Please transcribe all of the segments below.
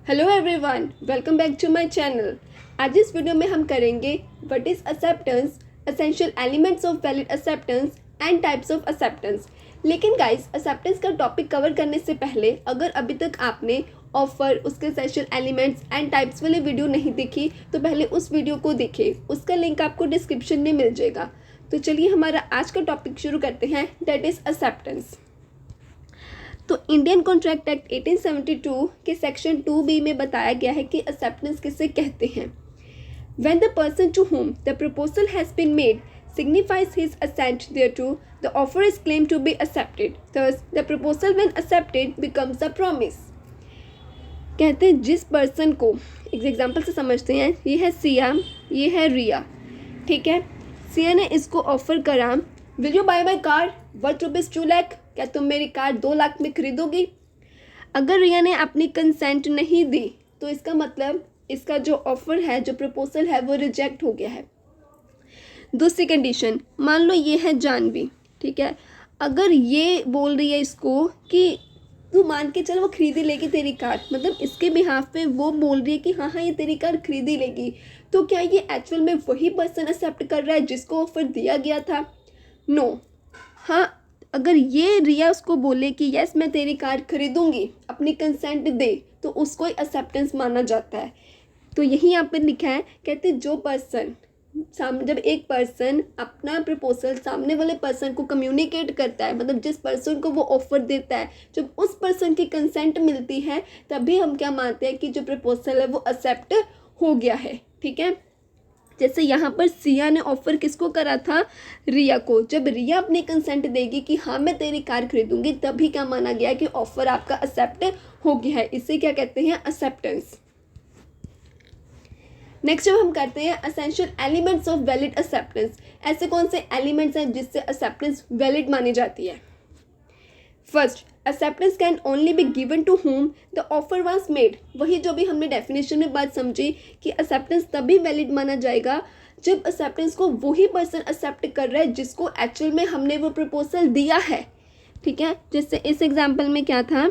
Hello everyone, welcome back to my channel. आज इस video में हम करेंगे what is acceptance, essential elements of valid acceptance and types of acceptance. लेकिन guys, acceptance का topic cover करने से पहले अगर अभी तक आपने ऑफर, उसके एसेंशियल एलिमेंट्स एंड टाइप्स वाली वीडियो नहीं देखी तो पहले उस वीडियो को देखिए, उसका लिंक आपको डिस्क्रिप्शन में मिल जाएगा। तो चलिए हमारा आज का टॉपिक शुरू करते हैं, दैट इज एक्सेप्टेंस। तो इंडियन कॉन्ट्रैक्ट एक्ट 1872 के सेक्शन 2B में बताया गया है कि एक्सेप्टेंस किसे कहते हैं। When the person to whom the proposal has been made signifies his assent thereto, the offer is claimed to be accepted. Thus, the proposal when accepted becomes a promise. कहते हैं जिस पर्सन को, एक example से समझते हैं, ये है सिया, ये है रिया, ठीक है। सिया ने इसको ऑफर करा, will you bye my car worth ₹2 lakh, क्या तुम मेरी कार 2 लाख में खरीदोगी। अगर रिया ने अपनी कंसेंट नहीं दी तो इसका मतलब इसका जो ऑफर है, जो प्रपोजल है, वो रिजेक्ट हो गया है। दूसरी कंडीशन, मान लो ये है जानवी, ठीक है। अगर ये बोल रही है इसको कि तू मान के चल वो खरीदी लेगी तेरी कार, मतलब इसके बिहाफ पे वो बोल रही है कि हाँ ये तेरी कार खरीदी लेगी, तो क्या ये एक्चुअल में वही पर्सन एक्सेप्ट कर रहा है जिसको ऑफर दिया गया था? नो। हाँ, अगर ये रिया उसको बोले कि यस मैं तेरी कार खरीदूंगी, अपनी कंसेंट दे, तो उसको एक्सेप्टेंस माना जाता है। तो यही यहाँ पर लिखा है, कहते जो पर्सन जब एक पर्सन अपना प्रपोजल सामने वाले पर्सन को कम्युनिकेट करता है, मतलब जिस पर्सन को वो ऑफर देता है, जब उस पर्सन की कंसेंट मिलती है तभी हम क्या मानते हैं कि जो प्रपोजल है वो एक्सेप्ट हो गया है, ठीक है। जैसे यहाँ पर सिया ने ऑफर किसको करा था? रिया को। जब रिया अपनी कंसेंट देगी कि हाँ मैं तेरी कार खरीदूंगी, तभी क्या माना गया कि ऑफर आपका एक्सेप्ट हो गया है। इसे क्या कहते हैं? एक्सेप्टेंस। नेक्स्ट जब हम करते हैं essential elements of valid acceptance, ऐसे कौन से एलिमेंट्स हैं जिससे एक्सेप्टेंस वैलिड मानी जाती है? First, acceptance can only be given to whom the offer was made. वही जो भी हमने डेफिनेशन में बात समझी कि एक्सेप्टेंस तभी वैलिड माना जाएगा जब एक्सेप्टेंस को वही पर्सन एक्सेप्ट कर रहा है जिसको एक्चुअल में हमने वो प्रपोजल दिया है, ठीक है। जैसे इस एग्जाम्पल में क्या था,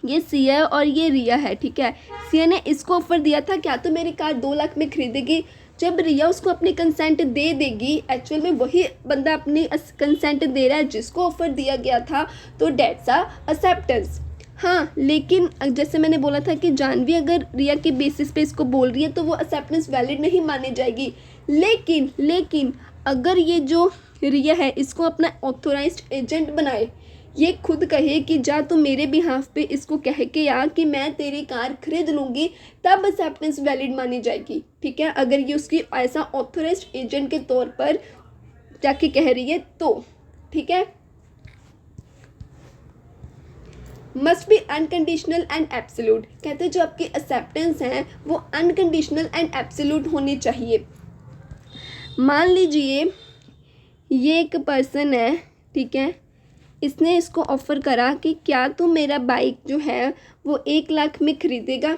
ये सिया और ये रिया है, ठीक है। सिया ने इसको ऑफर दिया था, क्या तो मेरी कार 2 लाख में खरीदेगी। जब रिया उसको अपनी कंसेंट दे देगी, एक्चुअल में वही बंदा अपनी कंसेंट दे रहा है जिसको ऑफर दिया गया था, तो डेट्स आ एक्सेप्टेंस। हाँ, लेकिन जैसे मैंने बोला था कि जानवी अगर रिया के बेसिस पे इसको बोल रही है तो वो एक्सेप्टेंस वैलिड नहीं मानी जाएगी। लेकिन अगर ये जो रिया है इसको अपना ऑथोराइज्ड एजेंट बनाए, ये खुद कहे कि जा तू मेरे बिहाफ पे इसको कह के आ कि मैं तेरी कार खरीद लूँगी, तब एक्सेप्टेंस वैलिड मानी जाएगी, ठीक है। अगर ये उसकी ऐसा ऑथोराइज्ड एजेंट के तौर पर जाके कह रही है तो, ठीक है। Must be unconditional and absolute. कहते हैं जो आपकी एक्सेप्टेंस है वो अनकंडीशनल एंड एब्सोल्यूट होनी चाहिए। मान लीजिए ये एक पर्सन है, ठीक है, इसने इसको ऑफ़र करा कि क्या तू मेरा बाइक जो है वो 1 लाख में खरीदेगा।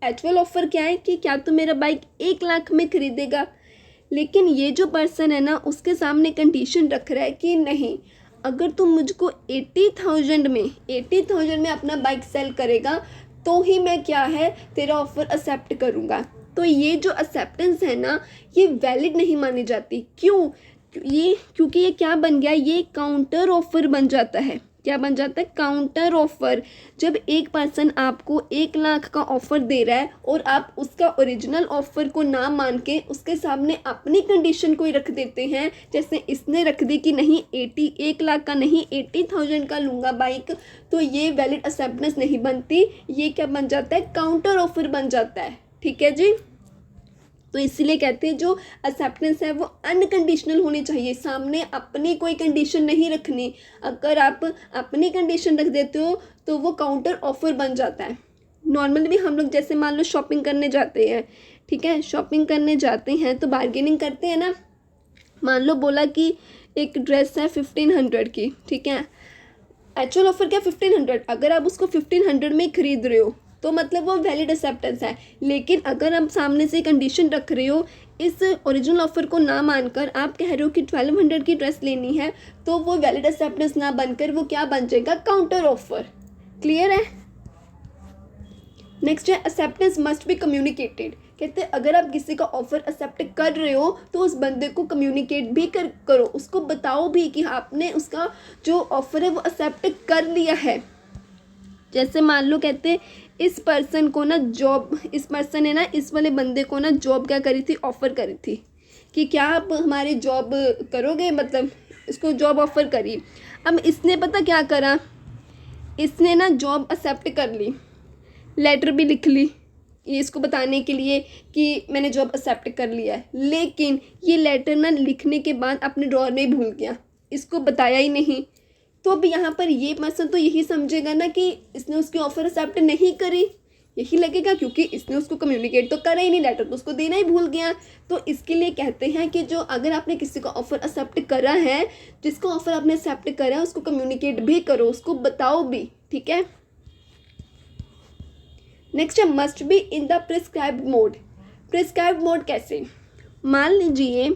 एक्चुअल ऑफ़र क्या है कि क्या तू मेरा बाइक 1 लाख में खरीदेगा। लेकिन ये जो पर्सन है ना, उसके सामने कंडीशन रख रहा है कि नहीं, अगर तू मुझको 80,000 में अपना बाइक सेल करेगा तो ही मैं क्या है तेरा ऑफ़र एक्सेप्ट करूँगा। तो ये जो एक्सेप्टेंस है ना, ये वैलिड नहीं मानी जाती। क्यों? क्योंकि ये क्या बन गया, ये काउंटर ऑफर बन जाता है। क्या बन जाता है? Counter offer. जब एक पर्सन आपको 1 लाख का ऑफर दे रहा है और आप उसका ओरिजिनल ऑफर को ना मान के उसके सामने अपनी कंडीशन कोई रख देते हैं, जैसे इसने रख दी कि नहीं 1 लाख का नहीं 80,000 का लूँगा बाइक, तो ये वैलिड एक्सेप्टेंस नहीं बनती। ये क्या बन जाता है? काउंटर ऑफर बन जाता है, ठीक है जी। तो इसीलिए कहते हैं जो एक्सेप्टेंस है वो अनकंडीशनल होनी चाहिए, सामने अपनी कोई कंडीशन नहीं रखनी। अगर आप अपनी कंडीशन रख देते हो तो वो काउंटर ऑफर बन जाता है। नॉर्मली भी हम लोग जैसे मान लो शॉपिंग करने जाते हैं, ठीक है, शॉपिंग करने जाते हैं तो बार्गेनिंग करते हैं ना। मान लो बोला कि एक ड्रेस है 1500 की, ठीक है, एक्चुअल ऑफर क्या 1500, अगर आप उसको 1500 में खरीद रहे हो तो मतलब वो वैलिड एक्सेप्टेंस है। लेकिन अगर आप सामने से कंडीशन रख रहे हो, इस ओरिजिनल ऑफर को ना मानकर आप कह रहे हो कि 1200 की ड्रेस लेनी है, तो वो वैलिड एक्सेप्टेंस ना बनकर वो क्या बन जाएगा? Counter offer. क्लियर है? नेक्स्ट है एक्सेप्टेंस मस्ट बी कम्युनिकेटेड। कहते हैं अगर आप किसी का ऑफर एक्सेप्ट कर रहे हो तो उस बंदे को कम्युनिकेट भी करो, उसको बताओ भी कि आपने उसका जो ऑफर है वो एक्सेप्ट कर लिया है। जैसे मान लो कहते हैं इस पर्सन को ना जॉब, इस पर्सन ने ना इस वाले बंदे को ना जॉब क्या करी थी, ऑफर करी थी कि क्या आप हमारी जॉब करोगे, मतलब इसको जॉब ऑफर करी। अब इसने पता क्या करा, इसने ना जॉब एक्सेप्ट कर ली, लेटर भी लिख ली ये इसको बताने के लिए कि मैंने जॉब एक्सेप्ट कर लिया है, लेकिन ये लेटर ना लिखने के बाद अपने ड्रॉअर में भूल गया, इसको बताया ही नहीं। तो अब यहाँ पर ये पर्सन तो यही समझेगा ना कि इसने उसकी ऑफ़र एक्सेप्ट नहीं करी, यही लगेगा क्योंकि इसने उसको कम्युनिकेट तो करा ही नहीं, लेटर तो उसको देना ही भूल गया। तो इसके लिए कहते हैं कि जो अगर आपने किसी का ऑफ़र एक्सेप्ट करा है, जिसको ऑफ़र आपने एक्सेप्ट करा है उसको कम्युनिकेट भी करो, उसको बताओ भी, ठीक है। नेक्स्ट है must be in the prescribed mode. Prescribed mode कैसे, मान लीजिए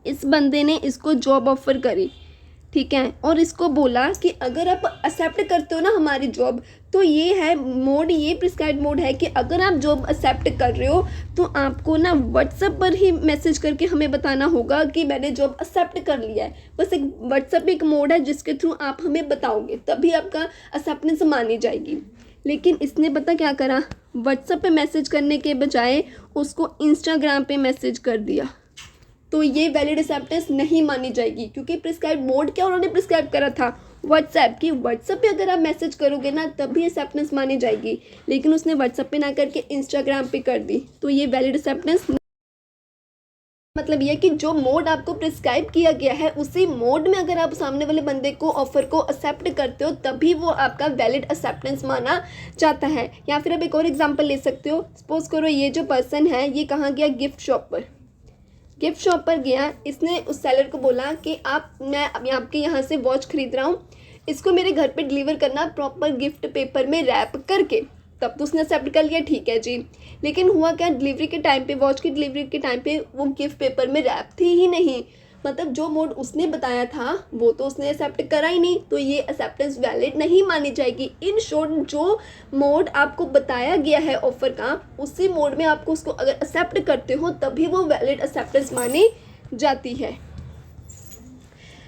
इस बंदे ने इसको जॉब ऑफर करी, ठीक है, और इसको बोला कि अगर आप एक्सेप्ट करते हो ना हमारी जॉब, तो ये है मोड, ये प्रिस्क्राइब्ड मोड है कि अगर आप जॉब एक्सेप्ट कर रहे हो तो आपको ना व्हाट्सएप पर ही मैसेज करके हमें बताना होगा कि मैंने जॉब एक्सेप्ट कर लिया है। बस एक व्हाट्सएप एक मोड है जिसके थ्रू आप हमें बताओगे, तभी आपका एक्सेप्टेंस मानी जाएगी। लेकिन इसने पता क्या करा, व्हाट्सएप पे मैसेज करने के बजाय उसको इंस्टाग्राम पे मैसेज कर दिया, तो ये वैलिड एक्सेप्टेंस नहीं मानी जाएगी क्योंकि प्रिस्क्राइब मोड क्या उन्होंने प्रिस्क्राइब करा था, व्हाट्सएप की। व्हाट्सएप पे अगर आप मैसेज करोगे ना तभी एक्सेप्टेंस मानी जाएगी, लेकिन उसने व्हाट्सएप पे ना करके इंस्टाग्राम पे कर दी, तो ये वैलिड एक्सेप्टेंस। मतलब ये कि जो मोड आपको प्रिस्क्राइब किया गया है उसी मोड में अगर आप सामने वाले बंदे को ऑफर को एक्सेप्ट करते हो तभी वो आपका वैलिड एक्सेप्टेंस माना जाता है। या फिर आप एक और एग्जांपल ले सकते हो, सपोज करो ये जो पर्सन है ये कहाँ गया, गिफ्ट शॉप पर। गिफ्ट शॉप पर गया, इसने उस सेलर को बोला कि मैं अभी आपके यहाँ से वॉच खरीद रहा हूँ, इसको मेरे घर पे डिलीवर करना प्रॉपर गिफ्ट पेपर में रैप करके। तब तो उसने एक्सेप्ट कर लिया, ठीक है जी। लेकिन हुआ क्या, डिलीवरी के टाइम पे, वॉच की डिलीवरी के टाइम पे वो गिफ्ट पेपर में रैप थी ही नहीं, मतलब जो मोड उसने बताया था वो तो उसने एक्सेप्ट करा ही नहीं, तो ये एक्सेप्टेंस वैलिड नहीं मानी जाएगी। इन शॉर्ट जो मोड आपको बताया गया है ऑफर का, उसी मोड में आपको उसको अगर एक्सेप्ट करते हो तभी वो वैलिड एक्सेप्टेंस मानी जाती है।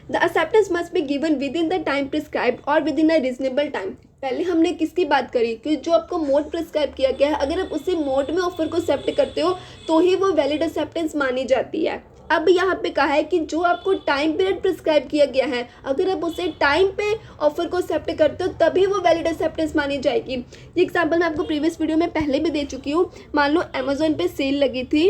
The acceptance must be given within the time prescribed और within a reasonable time. पहले हमने किसकी बात करी कि जो आपको मोड प्रिस्क्राइब किया गया है, अगर आप उसी मोड में ऑफर को एक्सेप्ट करते हो तो ही वो वैलिड एक्सेप्टेंस मानी जाती है। अब यहाँ पे कहा है कि जो आपको टाइम पीरियड प्रिस्क्राइब किया गया है, अगर आप उसे टाइम पे ऑफर को एक्सेप्ट करते हो तभी वो वैलिड एक्सेप्टेंस मानी जाएगी। ये एग्जांपल मैं आपको प्रीवियस वीडियो में पहले भी दे चुकी हूँ। मान लो अमेजोन पे सेल लगी थी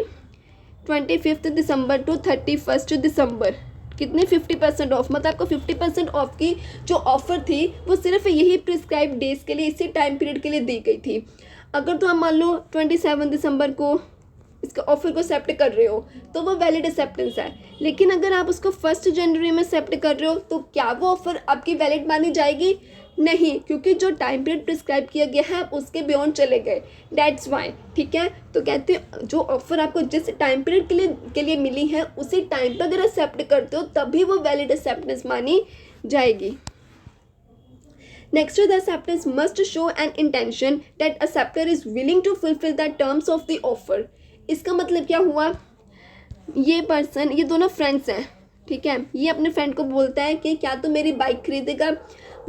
25 दिसंबर टू 31 दिसंबर, कितने 50% ऑफ, मतलब आपको 50% ऑफ की जो ऑफ़र थी वो सिर्फ यही प्रिस्क्राइब डेज के लिए, इसी टाइम पीरियड के लिए दी गई थी। अगर तो आप मान लो 27 दिसंबर को इसका ऑफर को एक्सेप्ट कर रहे हो तो वो वैलिड एक्सेप्टेंस है, लेकिन अगर आप उसको 1 जनवरी में एक्सेप्ट कर रहे हो तो क्या वो ऑफर आपकी वैलिड मानी जाएगी? नहीं, क्योंकि जो टाइम पीरियड प्रिस्क्राइब किया गया है उसके बियॉन्ड चले गए, दैट्स वाई। ठीक है, तो कहते हैं जो ऑफर आपको जिस टाइम पीरियड के लिए मिली है उसी टाइम पर अगर एक्सेप्ट करते हो तभी वो वैलिड एक्सेप्टेंस मानी जाएगी। Next, the acceptance must show an intention that acceptor is willing to fulfill the terms of the offer. इसका मतलब क्या हुआ, ये पर्सन, ये दोनों फ्रेंड्स हैं, ठीक है, ये अपने फ्रेंड को बोलता है कि क्या तो मेरी बाइक खरीदेगा।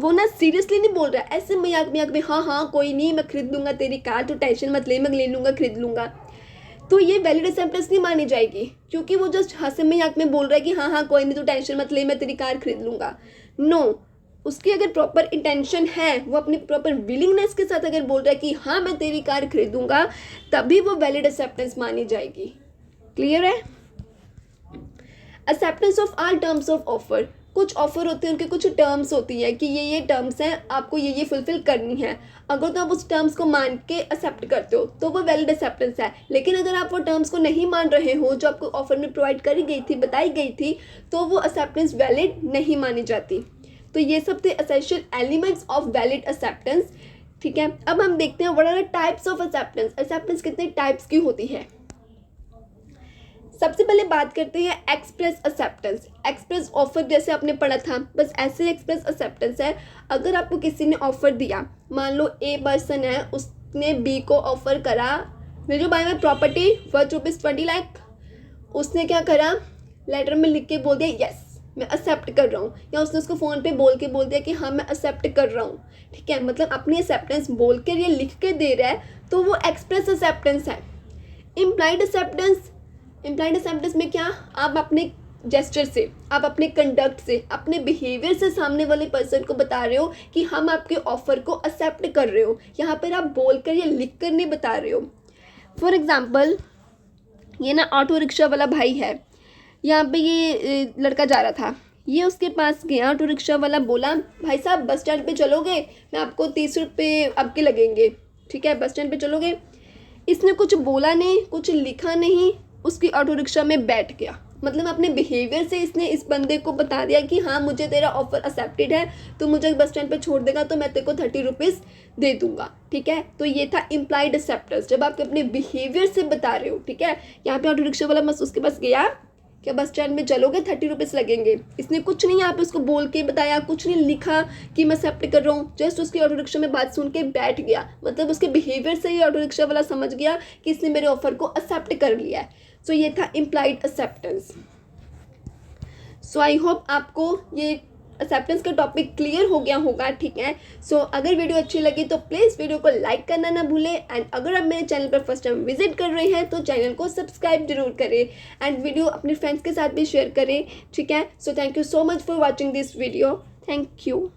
वो ना सीरियसली नहीं बोल रहा है, ऐसे मजाक मजाक में, हाँ हाँ कोई नहीं मैं खरीद लूँगा तेरी कार, तो टेंशन मत ले, मैं ले लूँगा, खरीद लूँगा। तो ये वैलिड एक्सेप्टेंस नहीं मानी जाएगी क्योंकि वो जस्ट हंसे मजाक में बोल रहा है कि हाँ हाँ कोई नहीं तू टेंशन मत ले, मैं तेरी कार खरीद लूँगा। नो, उसकी अगर प्रॉपर इंटेंशन है, वो अपनी प्रॉपर विलिंगनेस के साथ अगर बोल रहा है कि हाँ मैं तेरी कार खरीदूंगा, तभी वो वैलिड एक्सेप्टेंस मानी जाएगी। क्लियर है? Acceptance of all terms of offer. कुछ ऑफर होते हैं, उनके कुछ टर्म्स होती है कि ये टर्म्स हैं, आपको ये फुलफिल करनी है। अगर तो आप उस टर्म्स को मान के एक्सेप्ट करते हो तो वो वैलिड एक्सेप्टेंस है, लेकिन अगर आप वो टर्म्स को नहीं मान रहे हो जो आपको ऑफर में प्रोवाइड करी गई थी, बताई गई थी, तो वो एक्सेप्टेंस वैलिड नहीं मानी जाती। तो ये सब थे essential elements of valid acceptance. ठीक है, अब हम देखते हैं what are the types of acceptance. Acceptance कितने टाइप्स की होती है। सबसे पहले बात करते हैं एक्सप्रेस एक्सेप्टेंस। एक्सप्रेस ऑफर जैसे आपने पढ़ा था, बस ऐसे एक्सप्रेस एक्सेप्टेंस है। अगर आपको किसी ने ऑफर दिया, मान लो ए पर्सन है, ने बी को ऑफर करा will you bye my property worth ₹20 lakh, उसने क्या करा, लेटर में लिख के बोल दिया यस मैं एक्सेप्ट कर रहा हूँ, या उसने उसको फ़ोन पे बोल दिया कि हाँ मैं एक्सेप्ट कर रहा हूँ, ठीक है, मतलब अपनी एक्सेप्टेंस बोल कर ये लिख के दे रहा है, तो वो एक्सप्रेस एक्सेप्टेंस है। इम्प्लाइड एक्सेप्टेंस में क्या, आप अपने जेस्चर से, आप अपने कंडक्ट से, अपने बिहेवियर से सामने वाले पर्सन को बता रहे हो कि हम आपके ऑफर को एक्सेप्ट कर रहे हो। यहाँ पर आप बोल कर या लिख कर नहीं बता रहे हो। फॉर एग्ज़ाम्पल, ये ना ऑटो रिक्शा वाला भाई है, यहाँ पे ये लड़का जा रहा था, ये उसके पास गया, ऑटो रिक्शा वाला बोला भाई साहब बस स्टैंड पे चलोगे, मैं आपको 30 रुपये आपके लगेंगे, ठीक है, बस स्टैंड पे चलोगे। इसने कुछ बोला नहीं, कुछ लिखा नहीं, उसकी ऑटो रिक्शा में बैठ गया, मतलब अपने बिहेवियर से इसने इस बंदे को बता दिया कि हाँ मुझे तेरा ऑफर एक्सेप्टेड है, तो मुझे बस स्टैंड पे छोड़ देगा तो मैं तेरे को 30 रुपीज़ दे दूंगा, ठीक है। तो ये था इम्प्लाइड एक्सेप्टेंस, जब आप अपने बिहेवियर से बता रहे हो, ठीक है। यहाँ पे ऑटो रिक्शा वाला मस्त उसके पास गया, क्या बस स्टैंड में चलोगे 30 रुपीज़ लगेंगे, इसने कुछ नहीं यहाँ पे उसको बोल के बताया, कुछ नहीं लिखा कि मैं एक्सेप्ट कर रहा हूँ, जस्ट उसकी ऑटो रिक्शा में बात सुन के बैठ गया, मतलब उसके बिहेवियर से ही ऑटो रिक्शा वाला समझ गया कि इसने मेरे ऑफर को एक्सेप्ट कर लिया है। सो ये था implied acceptance. So I hope आपको ये एक्सेप्टेंस का टॉपिक क्लियर हो गया होगा, ठीक है। सो अगर वीडियो अच्छी लगी तो प्लीज़ वीडियो को लाइक करना ना भूलें, एंड अगर आप मेरे चैनल पर फर्स्ट टाइम विजिट कर रहे हैं तो चैनल को सब्सक्राइब जरूर करें, एंड वीडियो अपने फ्रेंड्स के साथ भी शेयर करें, ठीक है। So thank you so much for watching this video, thank you.